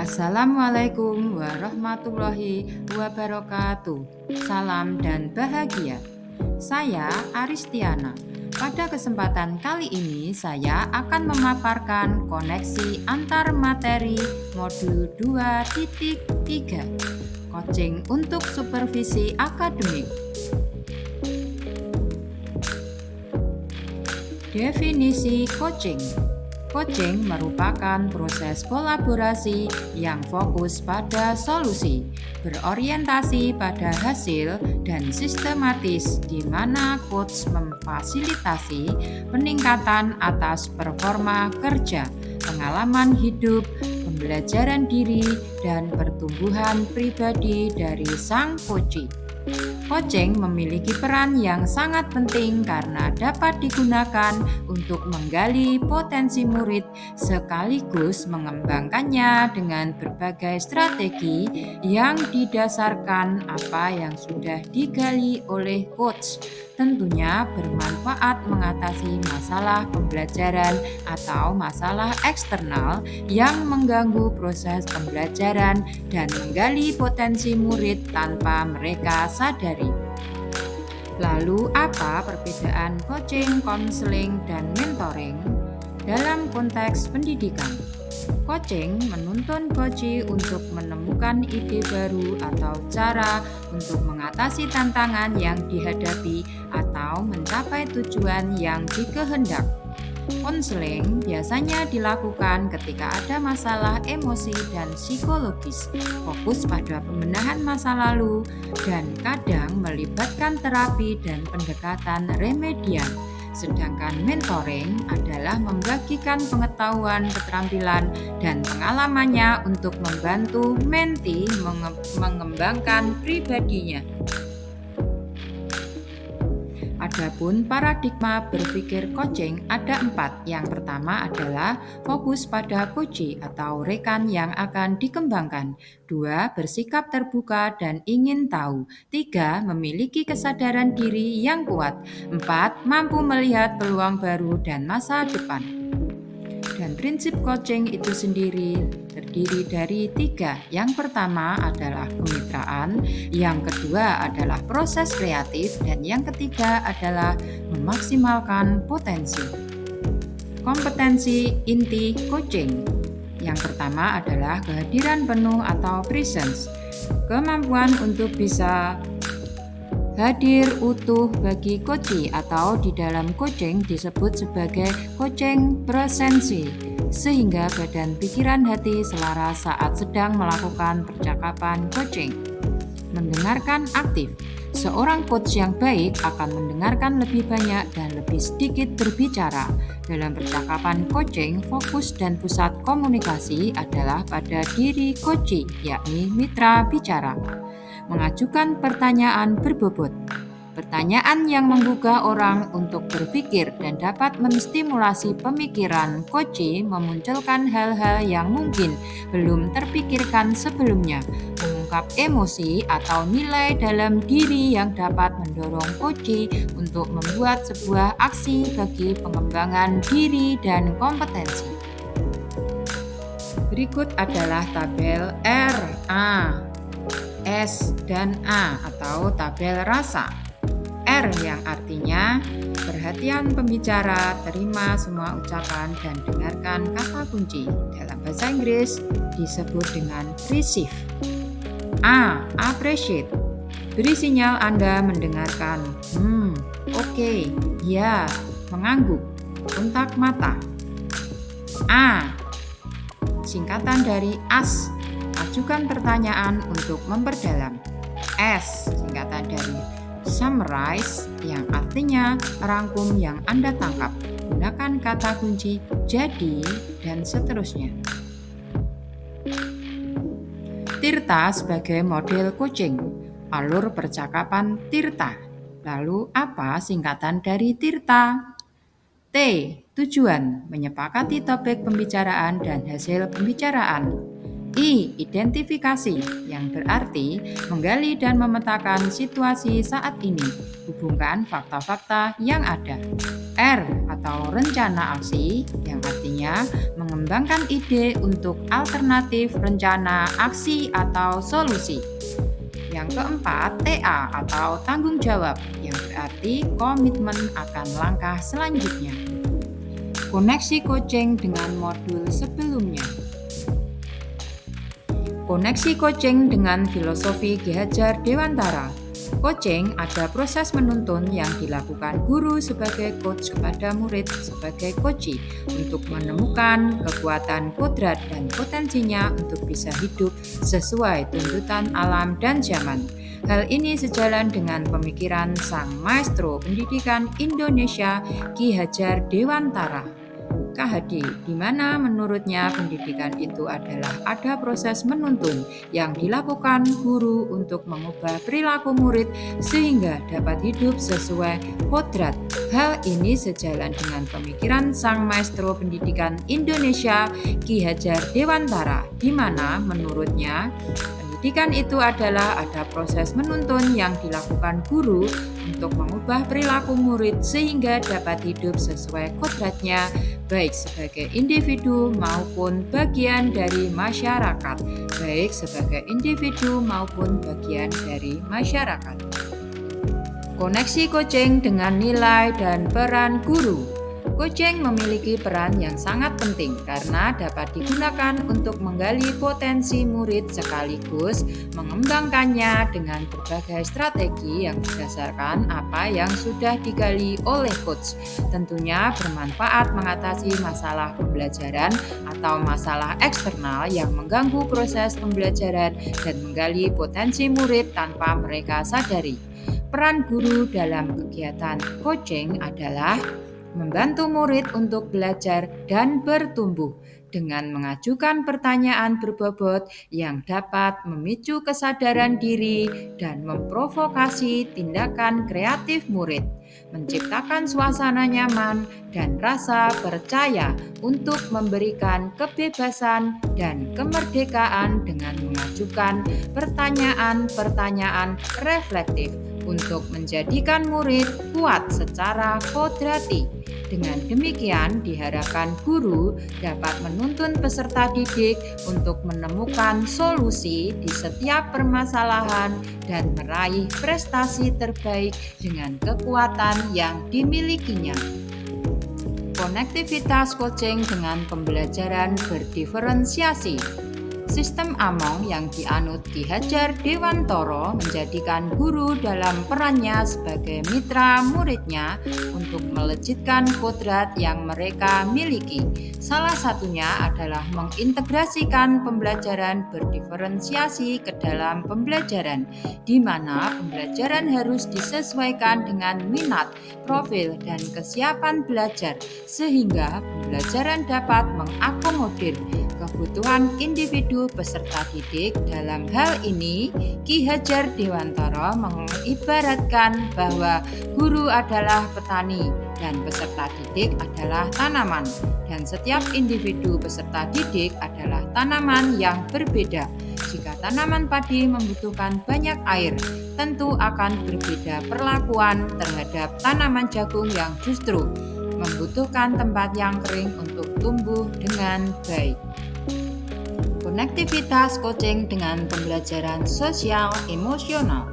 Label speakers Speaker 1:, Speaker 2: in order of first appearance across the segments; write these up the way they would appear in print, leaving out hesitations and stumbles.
Speaker 1: Assalamualaikum warahmatullahi wabarakatuh. Salam dan bahagia. Saya Aristiana. Pada kesempatan kali ini saya akan memaparkan koneksi antar materi modul 2.3 Coaching untuk supervisi akademik. Definisi coaching. Coaching merupakan proses kolaborasi yang fokus pada solusi, berorientasi pada hasil, dan sistematis di mana coach memfasilitasi peningkatan atas performa kerja, pengalaman hidup, pembelajaran diri, dan pertumbuhan pribadi dari sang coachee. Coaching memiliki peran yang sangat penting karena dapat digunakan untuk menggali potensi murid sekaligus mengembangkannya dengan berbagai strategi yang didasarkan apa yang sudah digali oleh coach. Tentunya bermanfaat mengatasi masalah pembelajaran atau masalah eksternal yang mengganggu proses pembelajaran dan menggali potensi murid tanpa mereka sadari. Lalu apa perbedaan coaching, konseling, dan mentoring dalam konteks pendidikan? Coaching menuntun coachee untuk menemukan ide baru atau cara untuk mengatasi tantangan yang dihadapi atau mencapai tujuan yang dikehendak. Konseling biasanya dilakukan ketika ada masalah emosi dan psikologis, fokus pada pembenahan masa lalu, dan kadang melibatkan terapi dan pendekatan remedian. Sedangkan mentoring adalah membagikan pengetahuan, keterampilan, dan pengalamannya untuk membantu mentee mengembangkan pribadinya. Adapun paradigma berpikir coaching ada 4. Yang pertama adalah fokus pada coachee atau rekan yang akan dikembangkan. 2. Bersikap terbuka dan ingin tahu. 3. Memiliki kesadaran diri yang kuat. 4. Mampu melihat peluang baru dan masa depan. Dan prinsip coaching itu sendiri terdiri dari 3. Yang pertama adalah kemitraan, yang kedua adalah proses kreatif, dan yang ketiga adalah memaksimalkan potensi. Kompetensi inti coaching. Yang pertama adalah kehadiran penuh atau presence, kemampuan untuk bisa hadir utuh bagi coachee atau di dalam coaching disebut sebagai coaching presensi, sehingga badan pikiran hati selaras saat sedang melakukan percakapan coaching. Mendengarkan aktif. Seorang coach yang baik akan mendengarkan lebih banyak dan lebih sedikit berbicara. Dalam percakapan coaching, fokus dan pusat komunikasi adalah pada diri coachee, yakni mitra bicara. Mengajukan pertanyaan berbobot. Pertanyaan yang menggugah orang untuk berpikir dan dapat menstimulasi pemikiran coachee, memunculkan hal-hal yang mungkin belum terpikirkan sebelumnya, mengungkap emosi atau nilai dalam diri yang dapat mendorong coachee untuk membuat sebuah aksi bagi pengembangan diri dan kompetensi. Berikut adalah tabel R, A, S, dan A atau tabel rasa. R yang artinya perhatian pembicara, terima semua ucapan dan dengarkan kata kunci. Dalam bahasa Inggris disebut dengan receive. A. Appreciate. Beri sinyal Anda mendengarkan. Oke, ya, mengangguk, kontak mata. A. Singkatan dari ask. Ajukan pertanyaan untuk memperdalam. S. Singkatan dari summarize yang artinya rangkum yang Anda tangkap. Gunakan kata kunci jadi dan seterusnya. Tirta sebagai model coaching. Alur percakapan Tirta. Lalu apa singkatan dari Tirta? T. Tujuan, menyepakati topik pembicaraan dan hasil pembicaraan. Identifikasi, yang berarti menggali dan memetakan situasi saat ini, hubungkan fakta-fakta yang ada. R atau rencana aksi, yang artinya mengembangkan ide untuk alternatif rencana aksi atau solusi. Yang keempat, TA atau tanggung jawab, yang berarti komitmen akan langkah selanjutnya. Koneksi coaching dengan modul sebelumnya. Koneksi coaching dengan filosofi Ki Hajar Dewantara. Coaching ada proses menuntun yang dilakukan guru sebagai coach kepada murid sebagai coachee untuk menemukan kekuatan kodrat dan potensinya untuk bisa hidup sesuai tuntutan alam dan zaman. Hal ini sejalan dengan pemikiran sang maestro pendidikan Indonesia Ki Hajar Dewantara. KHD, di mana menurutnya pendidikan itu adalah ada proses menuntun yang dilakukan guru untuk mengubah perilaku murid sehingga dapat hidup sesuai kodrat. Hal ini sejalan dengan pemikiran sang maestro pendidikan Indonesia Ki Hajar Dewantara, di mana menurutnya pendidikan itu adalah ada proses menuntun yang dilakukan guru untuk mengubah perilaku murid sehingga dapat hidup sesuai kodratnya, baik sebagai individu maupun bagian dari masyarakat, Koneksi coaching dengan nilai dan peran guru. Coaching memiliki peran yang sangat penting karena dapat digunakan untuk menggali potensi murid sekaligus mengembangkannya dengan berbagai strategi yang berdasarkan apa yang sudah digali oleh coach. Tentunya bermanfaat mengatasi masalah pembelajaran atau masalah eksternal yang mengganggu proses pembelajaran dan menggali potensi murid tanpa mereka sadari. Peran guru dalam kegiatan coaching adalah membantu murid untuk belajar dan bertumbuh dengan mengajukan pertanyaan berbobot yang dapat memicu kesadaran diri dan memprovokasi tindakan kreatif murid, menciptakan suasana nyaman dan rasa percaya untuk memberikan kebebasan dan kemerdekaan dengan mengajukan pertanyaan-pertanyaan reflektif untuk menjadikan murid kuat secara kodrati. Dengan demikian, diharapkan guru dapat menuntun peserta didik untuk menemukan solusi di setiap permasalahan dan meraih prestasi terbaik dengan kekuatan yang dimilikinya. Konektivitas coaching dengan pembelajaran berdiferensiasi. Sistem Among yang dianut Ki Hajar Dewantara menjadikan guru dalam perannya sebagai mitra muridnya untuk melejitkan kodrat yang mereka miliki. Salah satunya adalah mengintegrasikan pembelajaran berdiferensiasi ke dalam pembelajaran, di mana pembelajaran harus disesuaikan dengan minat, profil, dan kesiapan belajar, sehingga pembelajaran dapat mengakomodir kebutuhan individu peserta didik. Dalam hal ini, Ki Hajar Dewantara mengibaratkan bahwa guru adalah petani dan peserta didik adalah tanaman, dan setiap individu peserta didik adalah tanaman yang berbeda. Jika tanaman padi membutuhkan banyak air, tentu akan berbeda perlakuan terhadap tanaman jagung yang justru membutuhkan tempat yang kering untuk tumbuh dengan baik. Konektivitas coaching dengan pembelajaran sosial emosional.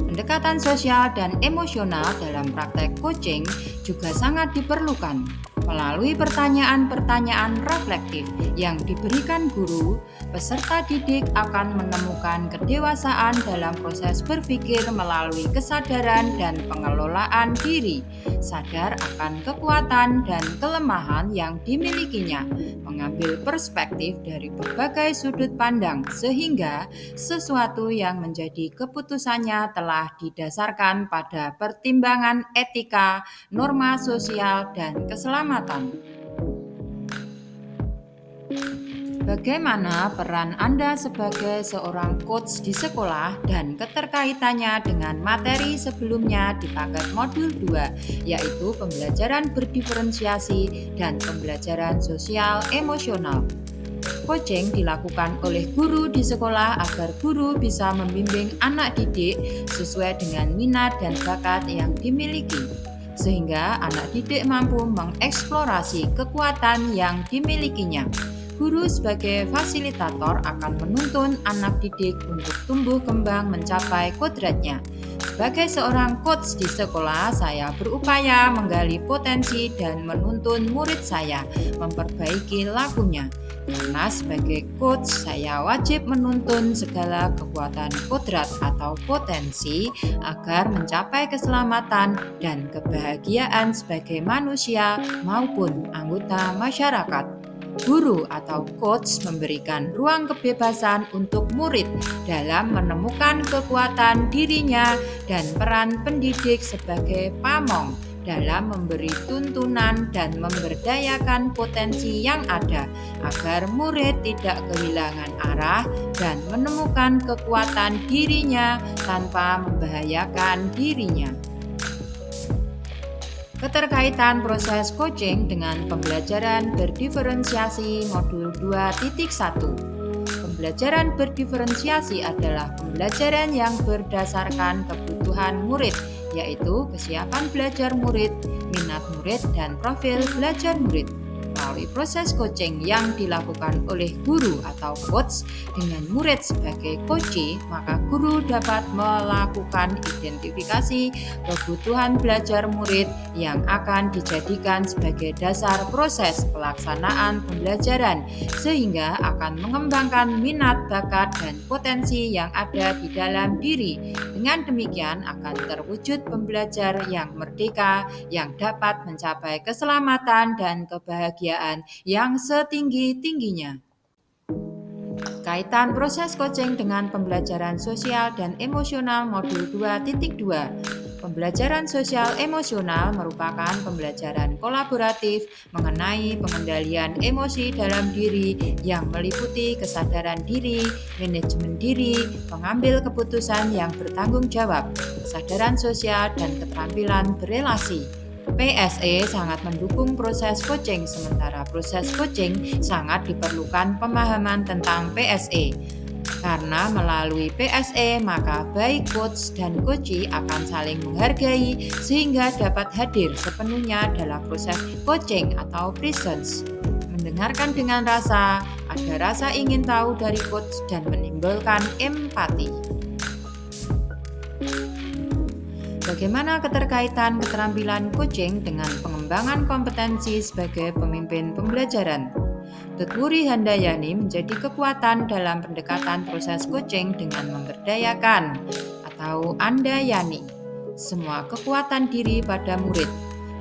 Speaker 1: Pendekatan sosial dan emosional dalam praktek coaching juga sangat diperlukan. Melalui pertanyaan-pertanyaan reflektif yang diberikan guru, peserta didik akan menemukan kedewasaan dalam proses berpikir melalui kesadaran dan pengelolaan diri, sadar akan kekuatan dan kelemahan yang dimilikinya, mengambil perspektif dari berbagai sudut pandang sehingga sesuatu yang menjadi keputusannya telah didasarkan pada pertimbangan etika, norma sosial, dan keselamatan. Bagaimana peran Anda sebagai seorang coach di sekolah dan keterkaitannya dengan materi sebelumnya di paket modul 2, yaitu pembelajaran berdiferensiasi dan pembelajaran sosial emosional. coaching dilakukan oleh guru di sekolah agar guru bisa membimbing anak didik sesuai dengan minat dan bakat yang dimiliki, sehingga anak didik mampu mengeksplorasi kekuatan yang dimilikinya. Guru sebagai fasilitator akan menuntun anak didik untuk tumbuh kembang mencapai kodratnya. Sebagai seorang coach di sekolah, saya berupaya menggali potensi dan menuntun murid saya memperbaiki lakunya. Karena sebagai coach, saya wajib menuntun segala kekuatan kodrat atau potensi agar mencapai keselamatan dan kebahagiaan sebagai manusia maupun anggota masyarakat. Guru atau coach memberikan ruang kebebasan untuk murid dalam menemukan kekuatan dirinya dan peran pendidik sebagai pamong dalam memberi tuntunan dan memberdayakan potensi yang ada agar murid tidak kehilangan arah dan menemukan kekuatan dirinya tanpa membahayakan dirinya. Keterkaitan proses coaching dengan pembelajaran berdiferensiasi modul 2.1. Pembelajaran berdiferensiasi adalah pembelajaran yang berdasarkan kebutuhan murid, yaitu kesiapan belajar murid, minat murid, dan profil belajar murid. Melalui proses coaching yang dilakukan oleh guru atau coach dengan murid sebagai coachee, maka guru dapat melakukan identifikasi kebutuhan belajar murid yang akan dijadikan sebagai dasar proses pelaksanaan pembelajaran, sehingga akan mengembangkan minat, bakat, dan potensi yang ada di dalam diri. Dengan demikian akan terwujud pembelajar yang merdeka, yang dapat mencapai keselamatan dan kebahagiaan yang setinggi-tingginya. Kaitan proses coaching dengan pembelajaran sosial dan emosional modul 2.2. Pembelajaran sosial emosional merupakan pembelajaran kolaboratif mengenai pengendalian emosi dalam diri yang meliputi kesadaran diri, manajemen diri, pengambil keputusan yang bertanggung jawab, kesadaran sosial, dan keterampilan berelasi. PSE sangat mendukung proses coaching, sementara proses coaching sangat diperlukan pemahaman tentang PSE. Karena melalui PSE, maka baik coach dan coachee akan saling menghargai sehingga dapat hadir sepenuhnya dalam proses coaching atau presence. Mendengarkan dengan rasa, ada rasa ingin tahu dari coach dan menimbulkan empati. Bagaimana keterkaitan keterampilan coaching dengan pengembangan kompetensi sebagai pemimpin pembelajaran? Tutwuri Handayani menjadi kekuatan dalam pendekatan proses coaching dengan memberdayakan atau andayani semua kekuatan diri pada murid.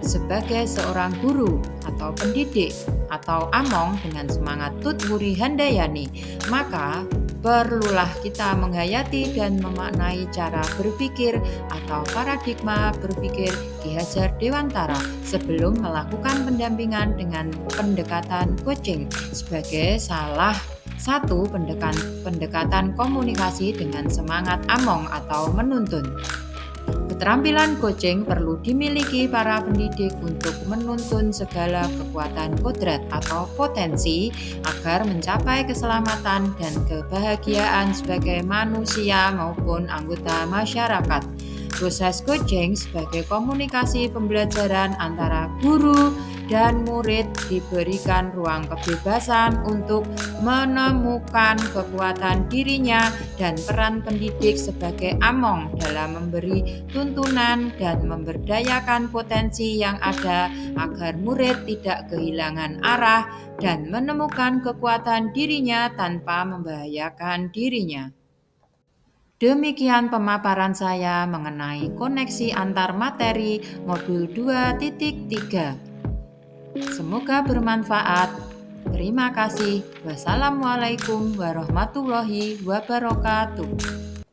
Speaker 1: Sebagai seorang guru atau pendidik atau among dengan semangat Tutwuri Handayani, maka perlulah kita menghayati dan memaknai cara berpikir atau paradigma berpikir Ki Hajar Dewantara sebelum melakukan pendampingan dengan pendekatan coaching sebagai salah satu pendekatan komunikasi dengan semangat among atau menuntun. Keterampilan coaching perlu dimiliki para pendidik untuk menuntun segala kekuatan kodrat atau potensi agar mencapai keselamatan dan kebahagiaan sebagai manusia maupun anggota masyarakat. Proses coaching sebagai komunikasi pembelajaran antara guru dan murid diberikan ruang kebebasan untuk menemukan kekuatan dirinya dan peran pendidik sebagai among dalam memberi tuntunan dan memberdayakan potensi yang ada agar murid tidak kehilangan arah dan menemukan kekuatan dirinya tanpa membahayakan dirinya. Demikian pemaparan saya mengenai koneksi antar materi modul 2.3. Semoga bermanfaat. Terima kasih. Wassalamualaikum warahmatullahi wabarakatuh.